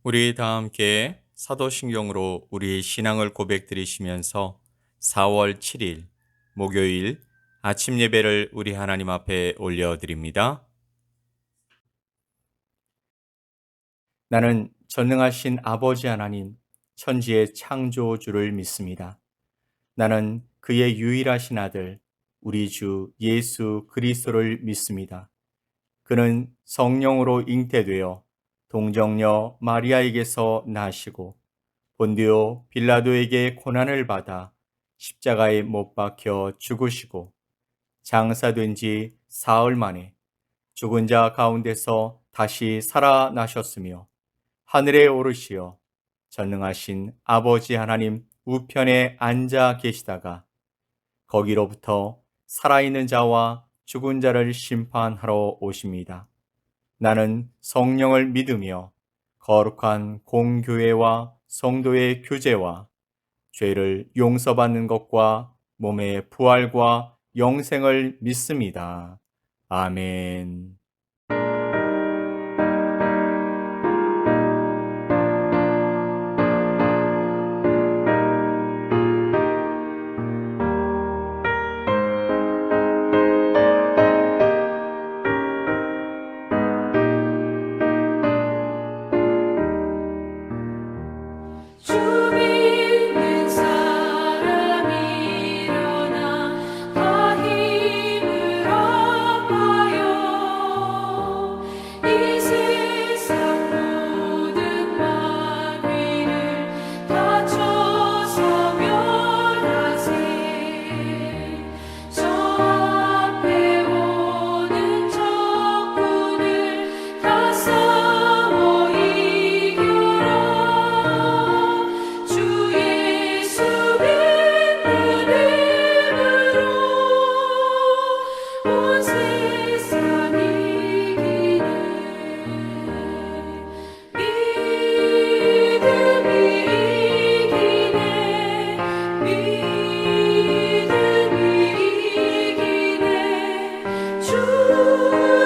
우리 다 함께 사도신경으로 우리의 신앙을 고백드리시면서 4월 7일 목요일 아침 예배를 우리 하나님 앞에 올려드립니다. 나는 전능하신 아버지 하나님, 천지의 창조주를 믿습니다. 나는 그의 유일하신 아들, 우리 주 예수 그리스도를 믿습니다. 그는 성령으로 잉태되어 동정녀 마리아에게서 나시고 본디오 빌라도에게 고난을 받아 십자가에 못 박혀 죽으시고 장사된 지 사흘 만에 죽은 자 가운데서 다시 살아나셨으며 하늘에 오르시어 전능하신 아버지 하나님 우편에 앉아 계시다가 거기로부터 살아있는 자와 죽은 자를 심판하러 오십니다. 나는 성령을 믿으며 거룩한 공교회와 성도의 교제와 죄를 용서받는 것과 몸의 부활과 영생을 믿습니다. 아멘. 주 믿는 사람 일어나 다 힘을 합하여 이 세상 모든 마귀를 다쳐서 멸하세. 저 앞에 오는 적군을 다 싸워 이겨라. 주 예수 믿는 힘으로 온 세상 이기네. 믿음이 이기네. 믿음이 이기네. 주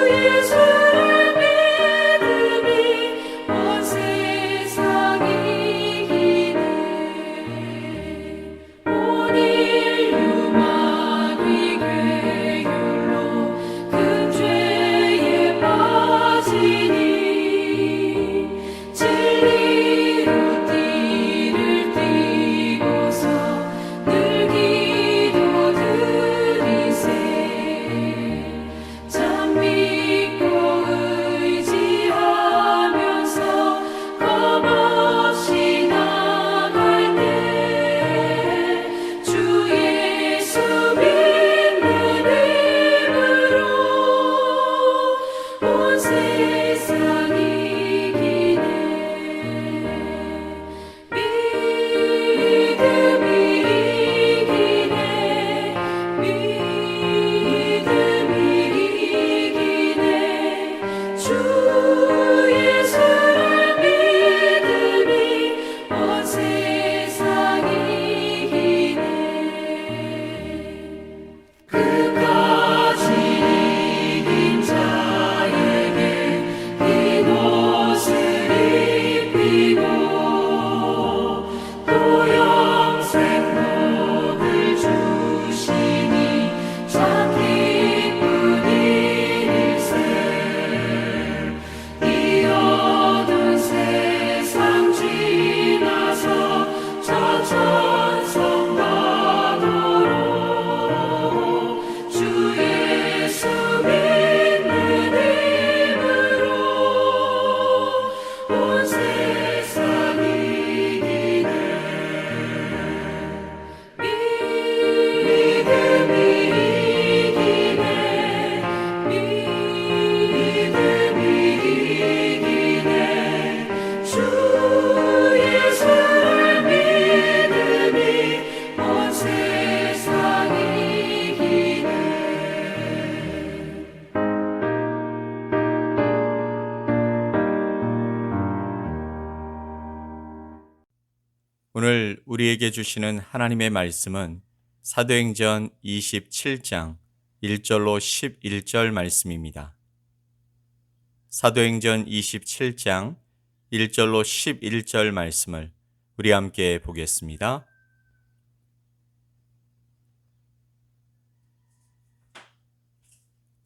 예수를 믿음이 온 세상 이기네. 온 인류 마귀 괴율로 큰 죄에 빠지니 진리로 띠를 띠고서 늘 기도드리세. 참 믿고 의지하면서 겁없이 나갈 때 주 예수 믿는 힘으로 온 세상 이기네. 믿음이 이기네. 믿음이 이기네. 주 예수를 믿음이 온 세상 이기네. 끝까지 이긴 자에게 흰 옷을 입히고 또 영생 복을 주시니 참 기쁜 일일세. 이 어두운 세상 지나서 저 천성받도록 주 예수 믿는 힘으로 온 세상 이기네. 믿음이 이기네. 믿음이 이기네. 주 예수를 믿음이 온 세상 이기네. 오늘 우리에게 주시는 하나님의 말씀은 사도행전 27장 1절로 11절 말씀입니다. 사도행전 27장 1절로 11절 말씀을 우리 함께 보겠습니다.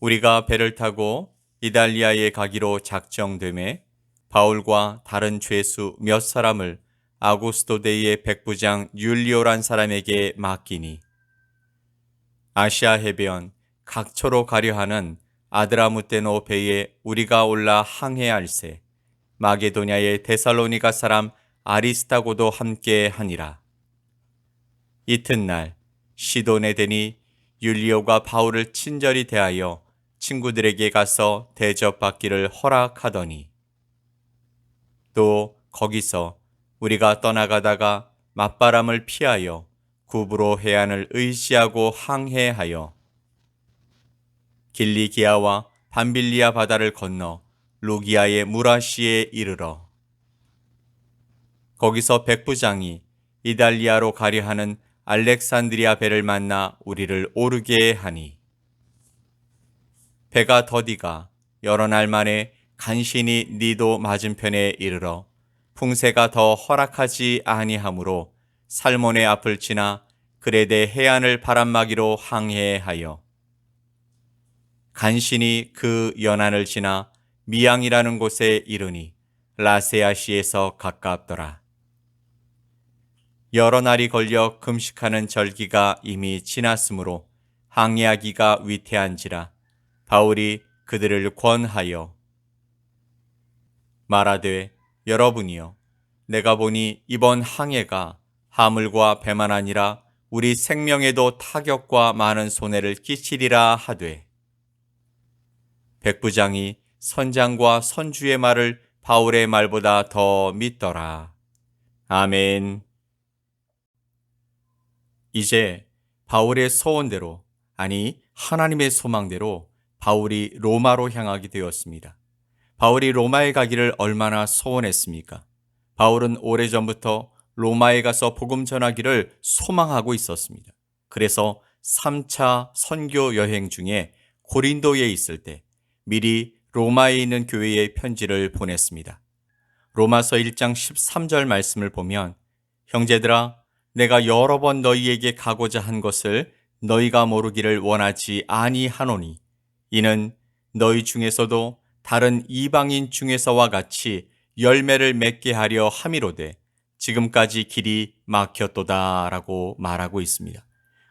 우리가 배를 타고 이달리아에 가기로 작정되매 바울과 다른 죄수 몇 사람을 아구스토데이의 백부장 율리오란 사람에게 맡기니 아시아 해변 각초로 가려 하는 아드라무테노 배에 우리가 올라 항해할세 마게도냐의 데살로니가 사람 아리스타고도 함께 하니라. 이튿날 시돈에 되니 율리오가 바울을 친절히 대하여 친구들에게 가서 대접받기를 허락하더니 또 거기서 우리가 떠나가다가 맞바람을 피하여 구브로 해안을 의시하고 항해하여 길리기아와 밤빌리아 바다를 건너 루기아의 무라시에 이르러 거기서 백부장이 이달리아로 가려 하는 알렉산드리아 배를 만나 우리를 오르게 하니 배가 더디가 여러 날 만에 간신히 니도 맞은편에 이르러 풍세가 더 허락하지 아니하므로 살몬의 앞을 지나 그레데 해안을 바람막이로 항해하여 간신히 그 연안을 지나 미양이라는 곳에 이르니 라세아시에서 가깝더라. 여러 날이 걸려 금식하는 절기가 이미 지났으므로 항해하기가 위태한지라 바울이 그들을 권하여 말하되 여러분이여 내가 보니 이번 항해가 하물과 배만 아니라 우리 생명에도 타격과 많은 손해를 끼치리라 하되 백부장이 선장과 선주의 말을 바울의 말보다 더 믿더라. 아멘. 이제 바울의 소원대로 아니 하나님의 소망대로 바울이 로마로 향하게 되었습니다. 바울이 로마에 가기를 얼마나 소원했습니까? 바울은 오래전부터 로마에 가서 복음 전하기를 소망하고 있었습니다. 그래서 3차 선교 여행 중에 고린도에 있을 때 미리 로마에 있는 교회에 편지를 보냈습니다. 로마서 1장 13절 말씀을 보면 형제들아 내가 여러 번 너희에게 가고자 한 것을 너희가 모르기를 원하지 아니하노니 이는 너희 중에서도 다른 이방인 중에서와 같이 열매를 맺게 하려 함이로되 지금까지 길이 막혔도다라고 말하고 있습니다.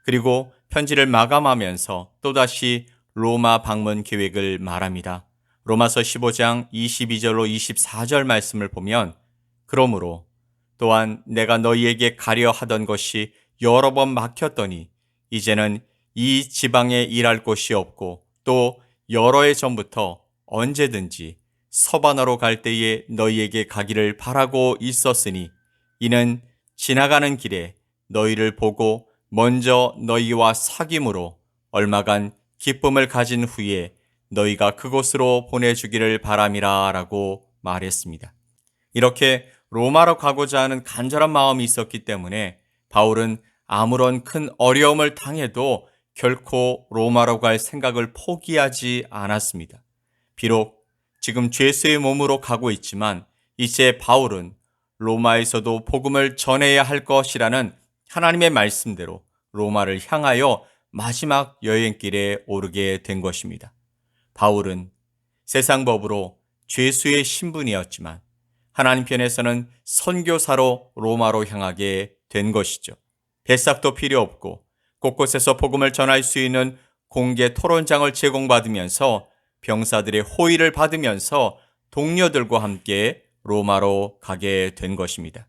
그리고 편지를 마감하면서 또다시 로마 방문 계획을 말합니다. 로마서 15장 22절로 24절 말씀을 보면 그러므로 또한 내가 너희에게 가려 하던 것이 여러 번 막혔더니 이제는 이 지방에 일할 곳이 없고 또 여러 해 전부터 언제든지 서바나로 갈 때에 너희에게 가기를 바라고 있었으니 이는 지나가는 길에 너희를 보고 먼저 너희와 사귐으로 얼마간 기쁨을 가진 후에 너희가 그곳으로 보내주기를 바람이라 라고 말했습니다. 이렇게 로마로 가고자 하는 간절한 마음이 있었기 때문에 바울은 아무런 큰 어려움을 당해도 결코 로마로 갈 생각을 포기하지 않았습니다. 비록 지금 죄수의 몸으로 가고 있지만 이제 바울은 로마에서도 복음을 전해야 할 것이라는 하나님의 말씀대로 로마를 향하여 마지막 여행길에 오르게 된 것입니다. 바울은 세상 법으로 죄수의 신분이었지만 하나님 편에서는 선교사로 로마로 향하게 된 것이죠. 배삭도 필요 없고 곳곳에서 복음을 전할 수 있는 공개 토론장을 제공받으면서 병사들의 호의를 받으면서 동료들과 함께 로마로 가게 된 것입니다.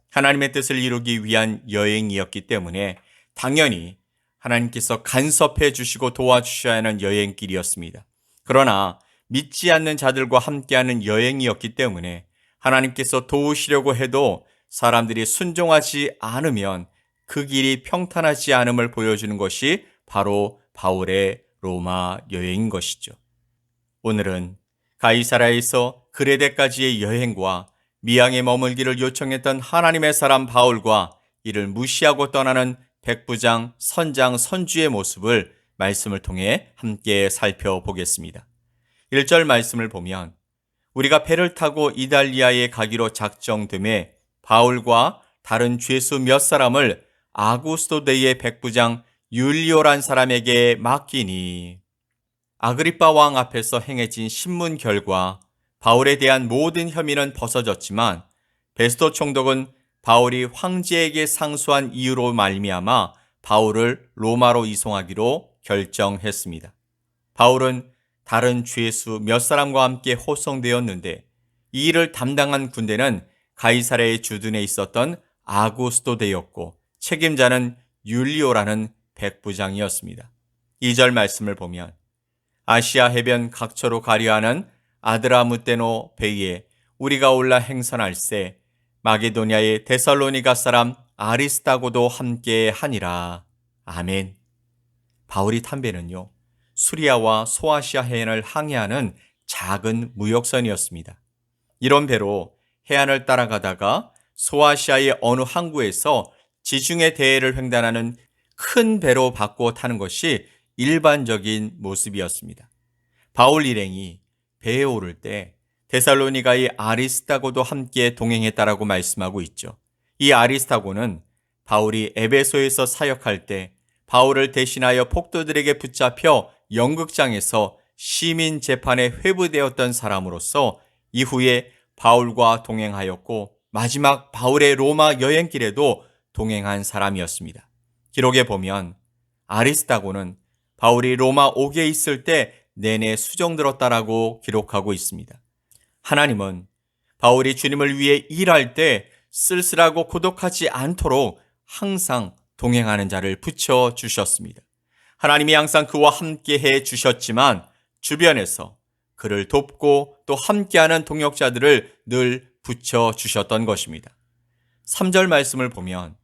하나님의 뜻을 이루기 위한 여행이었기 때문에 당연히 하나님께서 간섭해 주시고 도와주셔야 하는 여행길이었습니다. 그러나 믿지 않는 자들과 함께하는 여행이었기 때문에 하나님께서 도우시려고 해도 사람들이 순종하지 않으면 그 길이 평탄하지 않음을 보여주는 것이 바로 바울의 로마 여행인 것이죠. 오늘은 가이사라에서 그레데까지의 여행과 미양에 머물기를 요청했던 하나님의 사람 바울과 이를 무시하고 떠나는 백부장, 선장, 선주의 모습을 말씀을 통해 함께 살펴보겠습니다. 1절 말씀을 보면 우리가 배를 타고 이달리아에 가기로 작정됨에 바울과 다른 죄수 몇 사람을 아구스토데이의 백부장 율리오란 사람에게 맡기니 아그리빠 왕 앞에서 행해진 신문 결과 바울에 대한 모든 혐의는 벗어졌지만 베스토 총독은 바울이 황제에게 상소한 이유로 말미암아 바울을 로마로 이송하기로 결정했습니다. 바울은 다른 죄수 몇 사람과 함께 호송되었는데 이 일을 담당한 군대는 가이사랴의 주둔에 있었던 아구스토데였고 책임자는 율리오라는 백부장이었습니다. 2절 말씀을 보면 아시아 해변 각처로 가려하는 아드라무테노 베이에 우리가 올라 행선할세 마게도냐의 데살로니가 사람 아리스타고도 함께 하니라. 아멘. 바울이 탄 배는요, 수리아와 소아시아 해안을 항해하는 작은 무역선이었습니다. 이런 배로 해안을 따라가다가 소아시아의 어느 항구에서 지중해 대해를 횡단하는 큰 배로 바꾸어 타는 것이 일반적인 모습이었습니다. 바울 일행이 배에 오를 때 데살로니가의 아리스타고도 함께 동행했다라고 말씀하고 있죠. 이 아리스타고는 바울이 에베소에서 사역할 때 바울을 대신하여 폭도들에게 붙잡혀 연극장에서 시민 재판에 회부되었던 사람으로서 이후에 바울과 동행하였고 마지막 바울의 로마 여행길에도 동행한 사람이었습니다. 기록에 보면 아리스타고는 바울이 로마 옥에 있을 때 내내 수종들었다라고 기록하고 있습니다. 하나님은 바울이 주님을 위해 일할 때 쓸쓸하고 고독하지 않도록 항상 동행하는 자를 붙여주셨습니다. 하나님이 항상 그와 함께 해 주셨지만 주변에서 그를 돕고 또 함께하는 동역자들을 늘 붙여주셨던 것입니다. 3절 말씀을 보면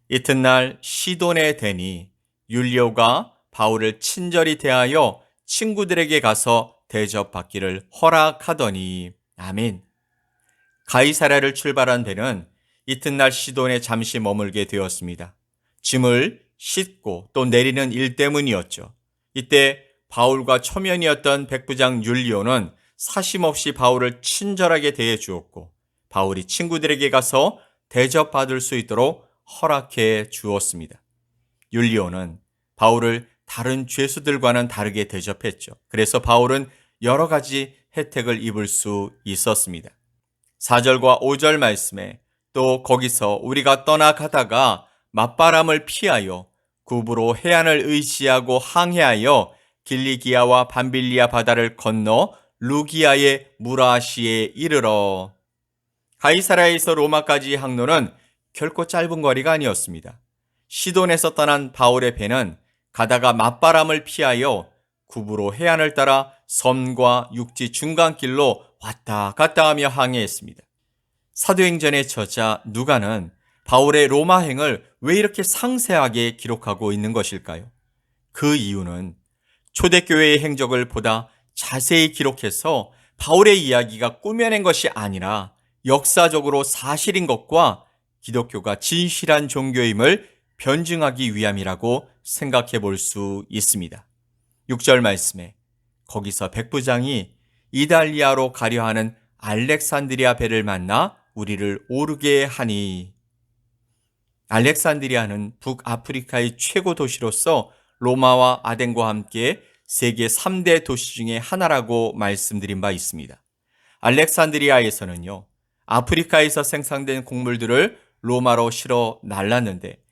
이튿날 시돈에 대니 율리오가 바울을 친절히 대하여 친구들에게 가서 대접받기를 허락하더니 아멘. 가이사랴를 출발한 배는 이튿날 시돈에 잠시 머물게 되었습니다. 짐을 싣고 또 내리는 일 때문이었죠. 이때 바울과 초면이었던 백부장 율리오는 사심없이 바울을 친절하게 대해 주었고 바울이 친구들에게 가서 대접받을 수 있도록 허락해 주었습니다. 율리오는 바울을 다른 죄수들과는 다르게 대접했죠. 그래서 바울은 여러 가지 혜택을 입을 수 있었습니다. 4절과 5절 말씀에 또 거기서 우리가 떠나가다가 맞바람을 피하여 구부로 해안을 의지하고 항해하여 길리기아와 밤빌리아 바다를 건너 루기아의 무라시에 이르러 가이사랴에서 로마까지 항로는 결코 짧은 거리가 아니었습니다. 시돈에서 떠난 바울의 배는 가다가 맞바람을 피하여 구부로 해안을 따라 섬과 육지 중간길로 왔다 갔다 하며 항해했습니다. 사도행전의 저자 누가는 바울의 로마행을 왜 이렇게 상세하게 기록하고 있는 것일까요? 그 이유는 초대교회의 행적을 보다 자세히 기록해서 바울의 이야기가 꾸며낸 것이 아니라 역사적으로 사실인 것과 기독교가 진실한 종교임을 변증하기 위함이라고 생각해 볼 수 있습니다. 6절 말씀에 거기서 백부장이 이달리아로 가려 하는 알렉산드리아 배를 만나 우리를 오르게 하니 알렉산드리아는 북아프리카의 최고 도시로서 로마와 아덴과 함께 세계 3대 도시 중에 하나라고 말씀드린 바 있습니다. 알렉산드리아에서는요, 아프리카에서 생산된 곡물들을 로마로 실어 날랐는데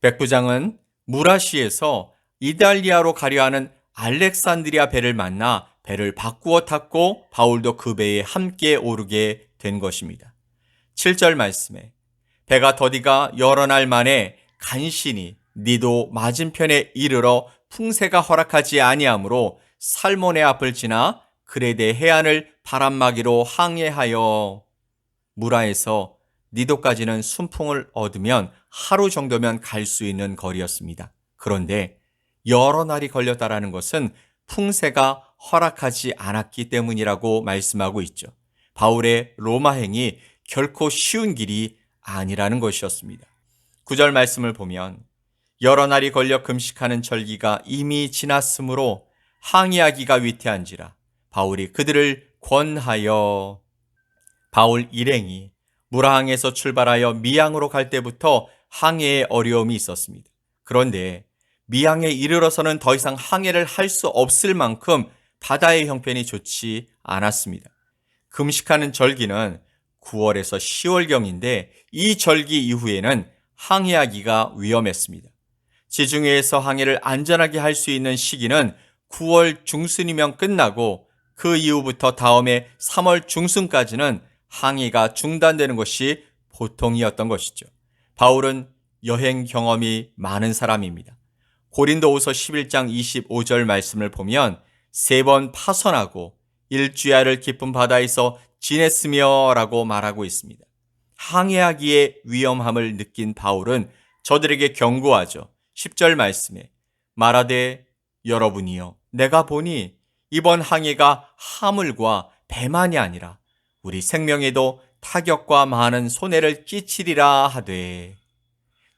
백부장은 무라시에서 이달리아로 가려 하는 알렉산드리아 배를 만나 배를 바꾸어 탔고 바울도 그 배에 함께 오르게 된 것입니다. 7절 말씀에 배가 더디가 여러 날 만에 간신히 니도 맞은편에 이르러 풍세가 허락하지 아니하므로 살모네 앞을 지나 그레데 해안을 바람막이로 항해하여 무라에서 니도까지는 순풍을 얻으면 하루 정도면 갈 수 있는 거리였습니다. 그런데 여러 날이 걸렸다라는 것은 풍세가 허락하지 않았기 때문이라고 말씀하고 있죠. 바울의 로마행이 결코 쉬운 길이 아니라는 것이었습니다. 9절 말씀을 보면 여러 날이 걸려 금식하는 절기가 이미 지났으므로 항해하기가 위태한지라 바울이 그들을 권하여. 바울 일행이 무라항에서 출발하여 미항으로 갈 때부터 항해에 어려움이 있었습니다. 그런데 미항에 이르러서는 더 이상 항해를 할 수 없을 만큼 바다의 형편이 좋지 않았습니다. 금식하는 절기는 9월에서 10월경인데 이 절기 이후에는 항해하기가 위험했습니다. 지중해에서 항해를 안전하게 할 수 있는 시기는 9월 중순이면 끝나고 그 이후부터 다음해 3월 중순까지는 항해가 중단되는 것이 보통이었던 것이죠. 바울은 여행 경험이 많은 사람입니다. 고린도후서 11장 25절 말씀을 보면 3번 파선하고 일주야를 깊은 바다에서 지냈으며 라고 말하고 있습니다. 항해하기에 위험함을 느낀 바울은 저들에게 경고하죠. 10절 말씀에 말하되 여러분이여 내가 보니 이번 항해가 하물과 배만이 아니라 우리 생명에도 타격과 많은 손해를 끼치리라 하되,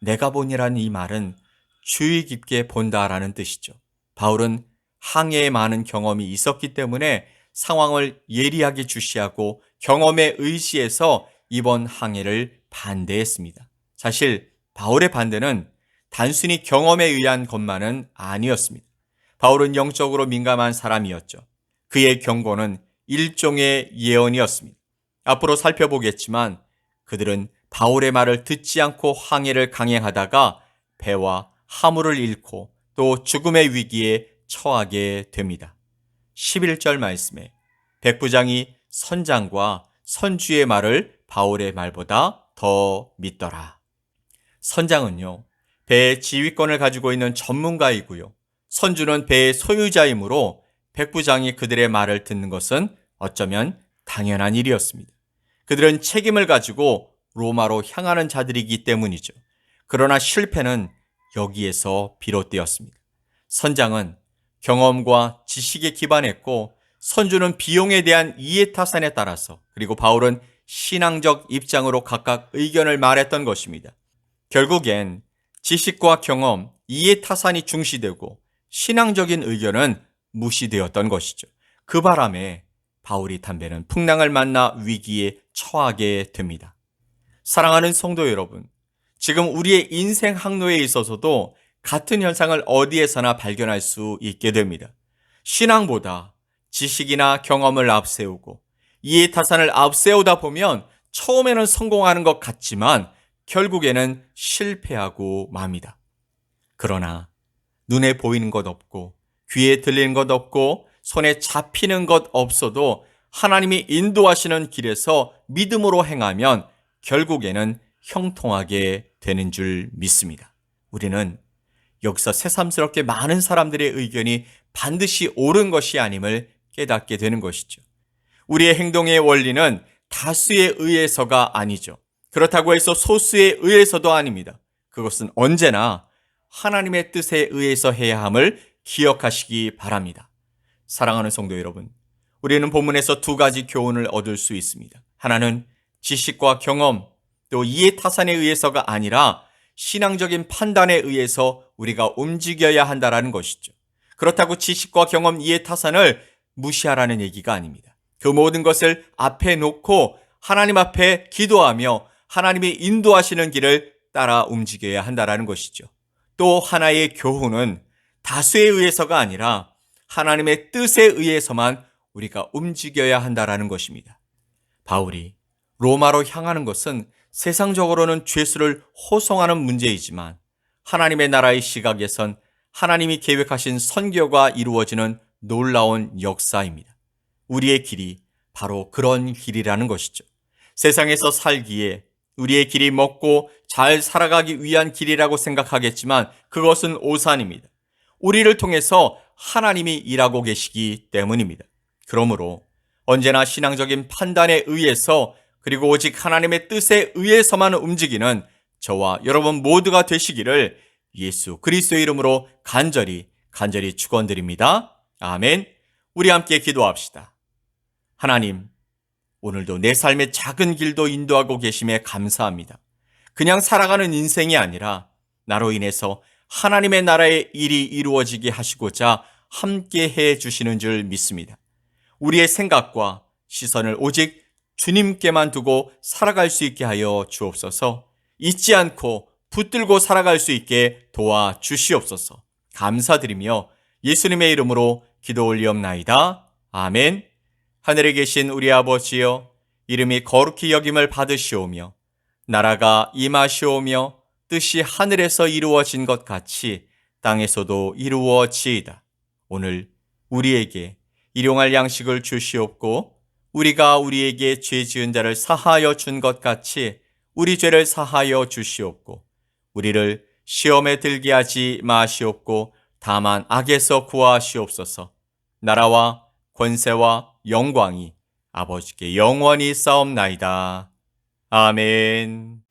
내가 보니라는 이 말은 주의 깊게 본다라는 뜻이죠. 바울은 항해에 많은 경험이 있었기 때문에 상황을 예리하게 주시하고 경험에 의지해서 이번 항해를 반대했습니다. 사실 바울의 반대는 단순히 경험에 의한 것만은 아니었습니다. 바울은 영적으로 민감한 사람이었죠. 그의 경고는 일종의 예언이었습니다. 앞으로 살펴보겠지만 그들은 바울의 말을 듣지 않고 항해를 강행하다가 배와 화물을 잃고 또 죽음의 위기에 처하게 됩니다. 11절 말씀에 백부장이 선장과 선주의 말을 바울의 말보다 더 믿더라. 선장은요, 배의 지휘권을 가지고 있는 전문가이고요. 선주는 배의 소유자이므로 백부장이 그들의 말을 듣는 것은 어쩌면 당연한 일이었습니다. 그들은 책임을 가지고 로마로 향하는 자들이기 때문이죠. 그러나 실패는 여기에서 비롯되었습니다. 선장은 경험과 지식에 기반했고 선주는 비용에 대한 이해타산에 따라서 그리고 바울은 신앙적 입장으로 각각 의견을 말했던 것입니다. 결국엔 지식과 경험, 이해타산이 중시되고 신앙적인 의견은 무시되었던 것이죠. 그 바람에 바울이 담배는 풍랑을 만나 위기에 처하게 됩니다. 사랑하는 성도 여러분, 지금 우리의 인생 항로에 있어서도 같은 현상을 어디에서나 발견할 수 있게 됩니다. 신앙보다 지식이나 경험을 앞세우고 이해타산을 앞세우다 보면 처음에는 성공하는 것 같지만 결국에는 실패하고 맙니다. 그러나 눈에 보이는 것 없고 귀에 들리는 것 없고 손에 잡히는 것 없어도 하나님이 인도하시는 길에서 믿음으로 행하면 결국에는 형통하게 되는 줄 믿습니다. 우리는 여기서 새삼스럽게 많은 사람들의 의견이 반드시 옳은 것이 아님을 깨닫게 되는 것이죠. 우리의 행동의 원리는 다수에 의해서가 아니죠. 그렇다고 해서 소수에 의해서도 아닙니다. 그것은 언제나 하나님의 뜻에 의해서 해야 함을 기억하시기 바랍니다. 사랑하는 성도 여러분, 우리는 본문에서 두 가지 교훈을 얻을 수 있습니다. 하나는 지식과 경험, 또 이해타산에 의해서가 아니라 신앙적인 판단에 의해서 우리가 움직여야 한다는 것이죠. 그렇다고 지식과 경험, 이해타산을 무시하라는 얘기가 아닙니다. 그 모든 것을 앞에 놓고 하나님 앞에 기도하며 하나님이 인도하시는 길을 따라 움직여야 한다는 것이죠. 또 하나의 교훈은 다수에 의해서가 아니라 하나님의 뜻에 의해서만 우리가 움직여야 한다는 것입니다. 바울이 로마로 향하는 것은 세상적으로는 죄수를 호송하는 문제이지만 하나님의 나라의 시각에선 하나님이 계획하신 선교가 이루어지는 놀라운 역사입니다. 우리의 길이 바로 그런 길이라는 것이죠. 세상에서 살기에 우리의 길이 먹고 잘 살아가기 위한 길이라고 생각하겠지만 그것은 오산입니다. 우리를 통해서 하나님이 일하고 계시기 때문입니다. 그러므로 언제나 신앙적인 판단에 의해서 그리고 오직 하나님의 뜻에 의해서만 움직이는 저와 여러분 모두가 되시기를 예수 그리스도의 이름으로 간절히 축원드립니다. 아멘. 우리 함께 기도합시다. 하나님, 오늘도 내 삶의 작은 길도 인도하고 계심에 감사합니다. 그냥 살아가는 인생이 아니라 나로 인해서 하나님의 나라의 일이 이루어지게 하시고자 함께 해 주시는 줄 믿습니다. 우리의 생각과 시선을 오직 주님께만 두고 살아갈 수 있게 하여 주옵소서. 잊지 않고 붙들고 살아갈 수 있게 도와주시옵소서. 감사드리며 예수님의 이름으로 기도 올리옵나이다. 아멘. 하늘에 계신 우리 아버지여, 이름이 거룩히 여김을 받으시오며 나라가 임하시오며 뜻이 하늘에서 이루어진 것 같이 땅에서도 이루어지이다. 오늘 우리에게 일용할 양식을 주시옵고 우리가 우리에게 죄 지은 자를 사하여 준 것 같이 우리 죄를 사하여 주시옵고 우리를 시험에 들게 하지 마시옵고 다만 악에서 구하시옵소서. 나라와 권세와 영광이 아버지께 영원히 싸움나이다. 아멘.